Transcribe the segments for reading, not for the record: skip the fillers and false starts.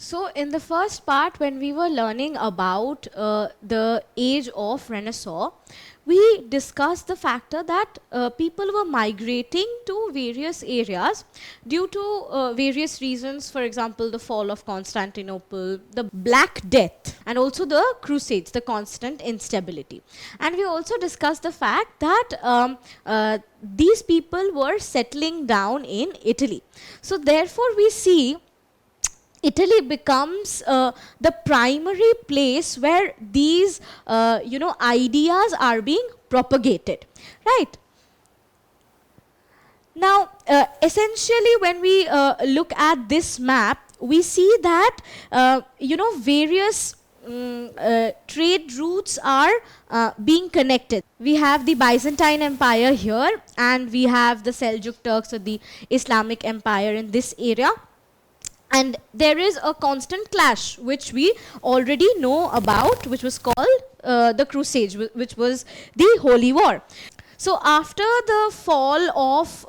So in the first part, when we were learning about the age of Renaissance, we discussed the factor that people were migrating to various areas due to various reasons. For example, the fall of Constantinople, the Black Death, and also the Crusades, the constant instability. And we also discussed the fact that these people were settling down in Italy. So therefore, we see Italy becomes the primary place where these, ideas are being propagated, right? Now, essentially, when we look at this map, we see that, various trade routes are being connected. We have the Byzantine Empire here, and we have the Seljuk Turks or the Islamic Empire in this area. And there is a constant clash, which we already know about, which was called the Crusades, which was the Holy War. So after the fall of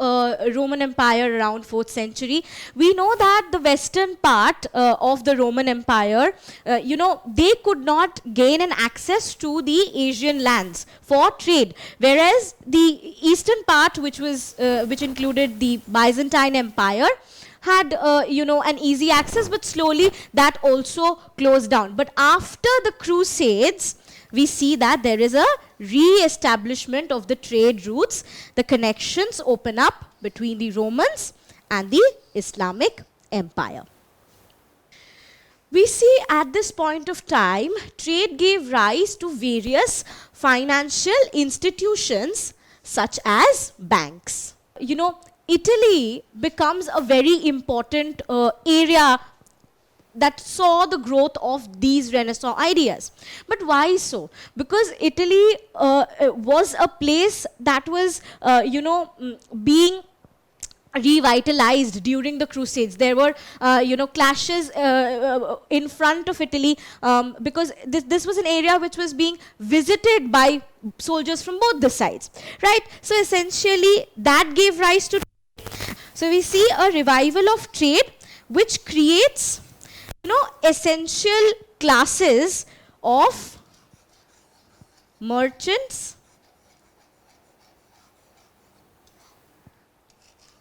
Roman Empire around 4th century, we know that the western part of the Roman Empire, they could not gain an access to the Asian lands for trade, whereas the eastern part, which included the Byzantine Empire, had an easy access, but slowly that also closed down. But after the Crusades, we see that there is a re-establishment of the trade routes. The connections open up between the Romans and the Islamic Empire. We see at this point of time, trade gave rise to various financial institutions such as banks. Italy becomes a very important area that saw the growth of these Renaissance ideas. But why so? Because Italy was a place that was, being revitalized during the Crusades. There were, clashes in front of Italy because this was an area which was being visited by soldiers from both the sides, right? So essentially, that gave rise to. So we see a revival of trade, which creates, essential classes of merchants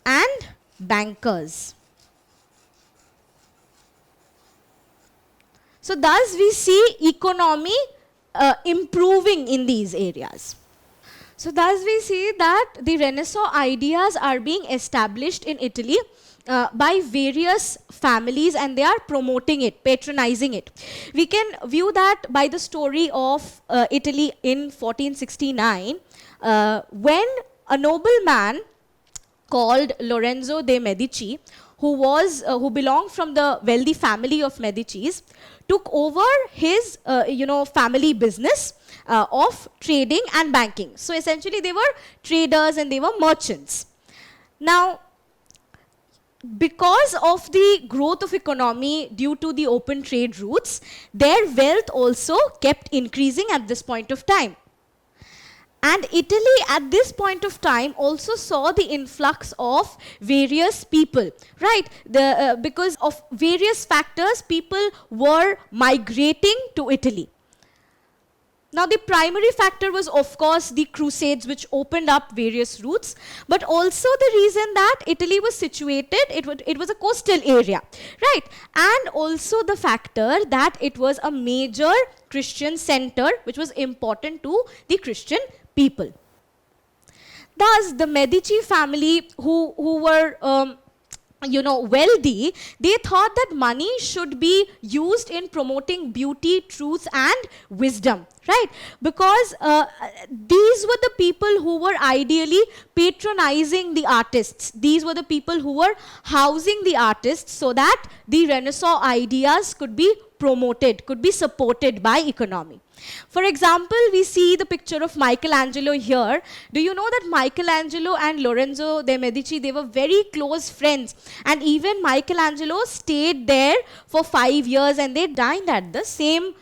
and bankers. So thus we see economy improving in these areas. So thus we see that the Renaissance ideas are being established in Italy by various families, and they are promoting it, patronizing it. We can view that by the story of Italy in 1469, when a nobleman called Lorenzo de' Medici, who belonged from the wealthy family of Medicis, took over his family business of trading and banking. So essentially they were traders and they were merchants. Now, because of the growth of economy due to the open trade routes, their wealth also kept increasing at this point of time. And Italy at this point of time also saw the influx of various people, right? Because of various factors, people were migrating to Italy. Now, the primary factor was, of course, the Crusades, which opened up various routes, but also the reason that Italy was situated, it was a coastal area, right? And also the factor that it was a major Christian center, which was important to the Christian people. Thus, the Medici family, who were wealthy, they thought that money should be used in promoting beauty, truth, and wisdom, right? Because these were the people who were ideally patronizing the artists. These were the people who were housing the artists so that the Renaissance ideas could be promoted, could be supported by economy. For example, we see the picture of Michelangelo here. Do you know that Michelangelo and Lorenzo de' Medici, they were very close friends, and even Michelangelo stayed there for 5 years and they dined at the same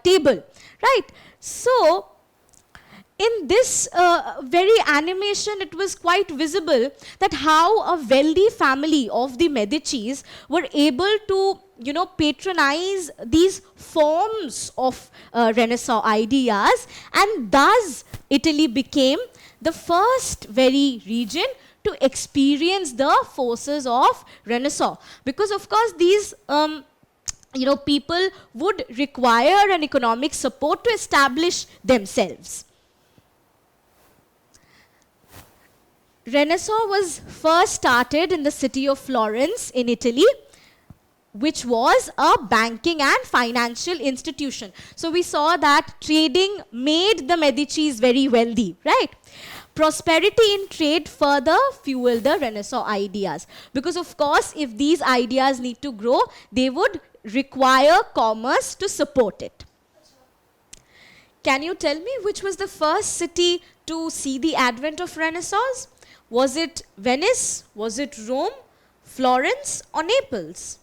table, right? So in this very animation, it was quite visible that how a wealthy family of the Medicis were able to patronize these forms of Renaissance ideas, and thus Italy became the first very region to experience the forces of Renaissance. Because of course these people would require an economic support to establish themselves. Renaissance was first started in the city of Florence in Italy, which was a banking and financial institution. So we saw that trading made the Medicis very wealthy, right? Prosperity in trade further fueled the Renaissance ideas. Because of course, if these ideas need to grow, they would require commerce to support it. Can you tell me which was the first city to see the advent of Renaissance? Was it Venice? Was it Rome, Florence, or Naples?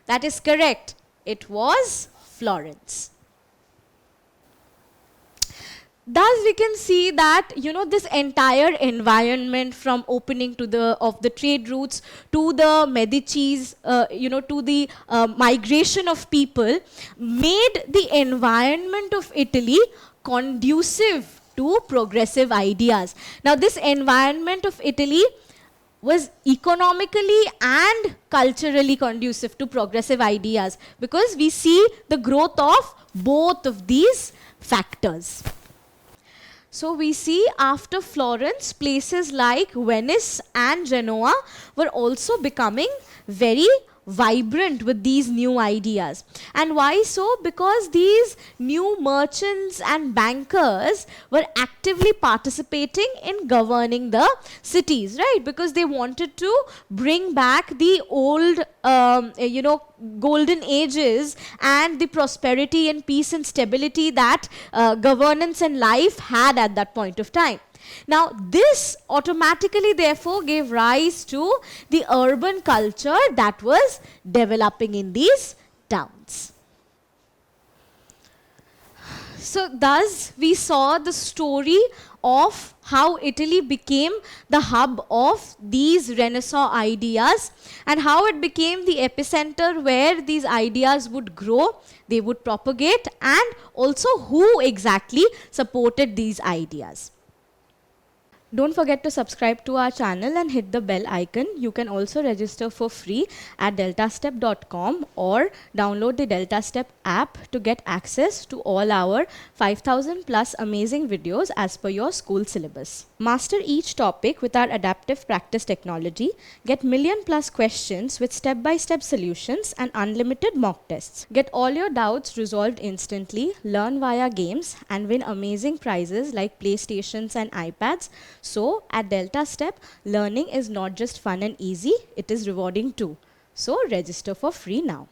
That is correct. It was Florence. Thus, we can see that this entire environment, from opening to of the trade routes to the Medicis, to the migration of people, made the environment of Italy conducive to progressive ideas. Now, this environment of Italy was economically and culturally conducive to progressive ideas, because we see the growth of both of these factors. So we see after Florence, places like Venice and Genoa were also becoming very vibrant with these new ideas. And why so? Because these new merchants and bankers were actively participating in governing the cities, right? Because they wanted to bring back the old, golden ages and the prosperity and peace and stability that governance and life had at that point of time. Now, this automatically, therefore, gave rise to the urban culture that was developing in these towns. So, thus, we saw the story of how Italy became the hub of these Renaissance ideas, and how it became the epicenter where these ideas would grow, they would propagate, and also who exactly supported these ideas. Don't forget to subscribe to our channel and hit the bell icon. You can also register for free at DeltaStep.com or download the DeltaStep app to get access to all our 5,000 plus amazing videos as per your school syllabus. Master each topic with our adaptive practice technology. Get million plus questions with step-by-step solutions and unlimited mock tests. Get all your doubts resolved instantly, learn via games, and win amazing prizes like PlayStations and iPads. So, at DeltaStep, learning is not just fun and easy, it is rewarding too. So, register for free now.